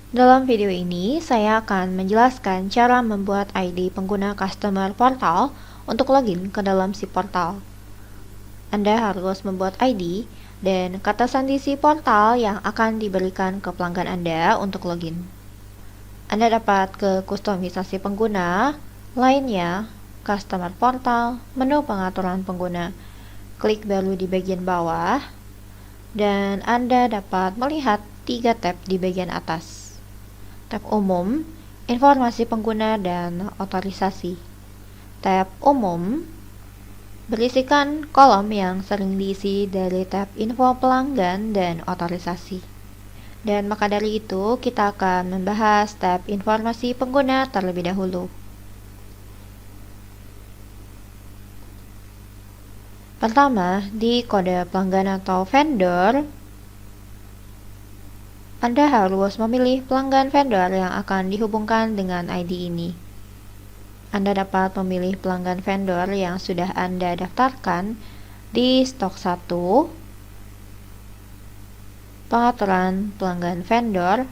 Dalam video ini, saya akan menjelaskan cara membuat ID pengguna Customer Portal untuk login ke dalam si portal. Anda harus membuat ID dan kata sandi si portal yang akan diberikan ke pelanggan Anda untuk login. Anda dapat ke kustomisasi pengguna, lainnya, Customer Portal, menu pengaturan pengguna. Klik baru di bagian bawah, dan Anda dapat melihat 3 tab di bagian atas. Tab Umum, Informasi Pengguna, dan Otorisasi. Tab Umum berisikan kolom yang sering diisi dari tab Info Pelanggan dan Otorisasi. Dan maka dari itu, kita akan membahas tab Informasi Pengguna terlebih dahulu. Pertama, di kode pelanggan atau vendor, Anda harus memilih pelanggan vendor yang akan dihubungkan dengan ID ini. Anda dapat memilih pelanggan vendor yang sudah Anda daftarkan di stok 1, pengaturan pelanggan vendor,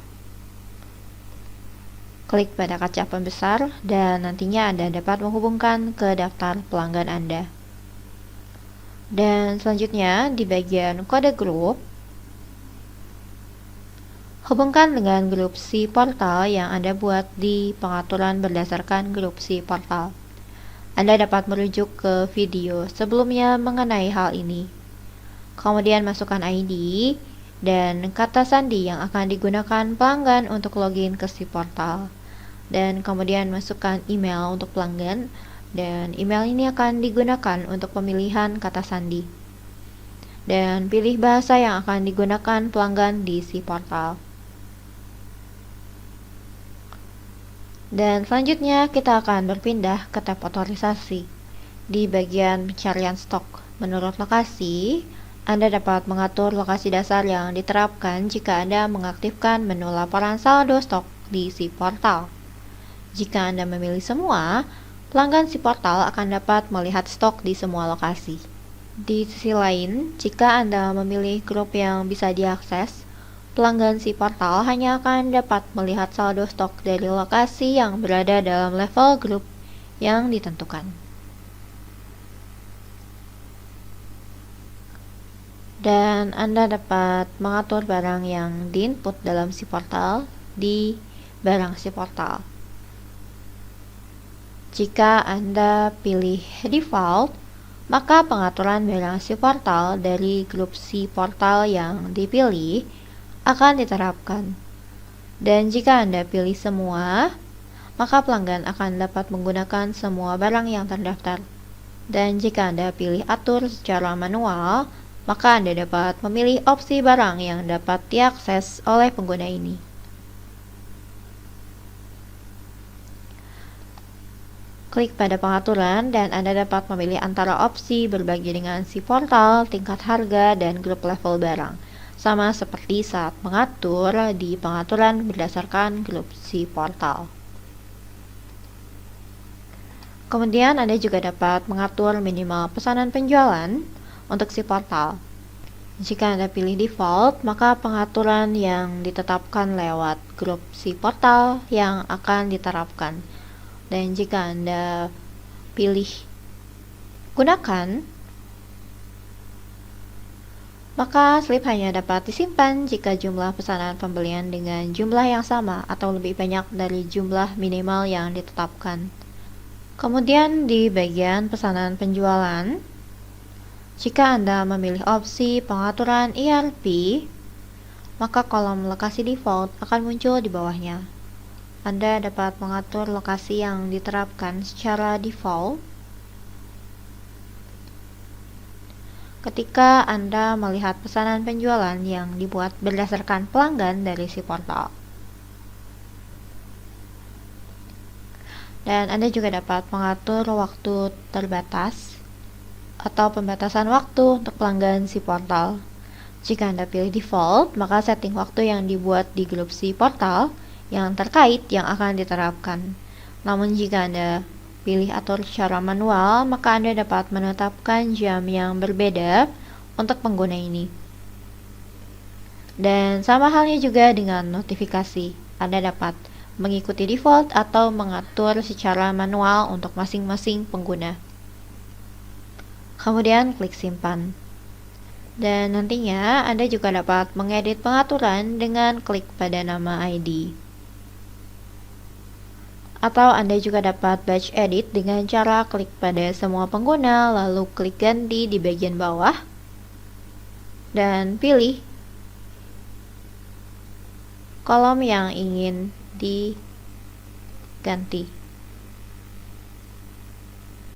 klik pada kaca pembesar, dan nantinya Anda dapat menghubungkan ke daftar pelanggan Anda. Dan selanjutnya di bagian kode grup, hubungkan dengan grup si portal yang Anda buat di pengaturan berdasarkan grup si portal. Anda dapat merujuk ke video sebelumnya mengenai hal ini. Kemudian masukkan ID dan kata sandi yang akan digunakan pelanggan untuk login ke si portal. Dan kemudian masukkan email untuk pelanggan, dan email ini akan digunakan untuk pemilihan kata sandi. Dan pilih bahasa yang akan digunakan pelanggan di si portal. Dan selanjutnya kita akan berpindah ke tab otorisasi. Di bagian pencarian stok menurut lokasi, Anda dapat mengatur lokasi dasar yang diterapkan jika Anda mengaktifkan menu laporan saldo stok di si portal. Jika Anda memilih semua, pelanggan si portal akan dapat melihat stok di semua lokasi. Di sisi lain, jika Anda memilih grup yang bisa diakses, pelanggan si portal hanya akan dapat melihat saldo stok dari lokasi yang berada dalam level grup yang ditentukan. Dan Anda dapat mengatur barang yang diinput dalam si portal di barang si portal. Jika Anda pilih default, maka pengaturan barang si portal dari grup si portal yang dipilih akan diterapkan. Dan jika Anda pilih semua, maka pelanggan akan dapat menggunakan semua barang yang terdaftar. Dan jika Anda pilih atur secara manual, maka Anda dapat memilih opsi barang yang dapat diakses oleh pengguna ini. Klik pada pengaturan dan Anda dapat memilih antara opsi berbagi dengan si portal, tingkat harga, dan grup level barang. Sama seperti saat mengatur di pengaturan berdasarkan grup si portal. Kemudian Anda juga dapat mengatur minimal pesanan penjualan untuk si portal. Jika Anda pilih default, maka pengaturan yang ditetapkan lewat grup si portal yang akan diterapkan. Dan jika Anda pilih gunakan, maka slip hanya dapat disimpan jika jumlah pesanan pembelian dengan jumlah yang sama atau lebih banyak dari jumlah minimal yang ditetapkan. Kemudian di bagian pesanan penjualan, jika Anda memilih opsi pengaturan ERP, maka kolom lokasi default akan muncul di bawahnya. Anda dapat mengatur lokasi yang diterapkan secara default ketika Anda melihat pesanan penjualan yang dibuat berdasarkan pelanggan dari si portal. Dan Anda juga dapat mengatur waktu terbatas atau pembatasan waktu untuk pelanggan si portal. Jika Anda pilih default, maka setting waktu yang dibuat di grup si portal yang terkait yang akan diterapkan. Namun jika Anda pilih atur secara manual, maka Anda dapat menetapkan jam yang berbeda untuk pengguna ini. Dan sama halnya juga dengan notifikasi. Anda dapat mengikuti default atau mengatur secara manual untuk masing-masing pengguna. Kemudian klik simpan. Dan nantinya Anda juga dapat mengedit pengaturan dengan klik pada nama ID. Atau Anda juga dapat batch edit dengan cara klik pada semua pengguna, lalu klik ganti di bagian bawah, dan pilih kolom yang ingin diganti.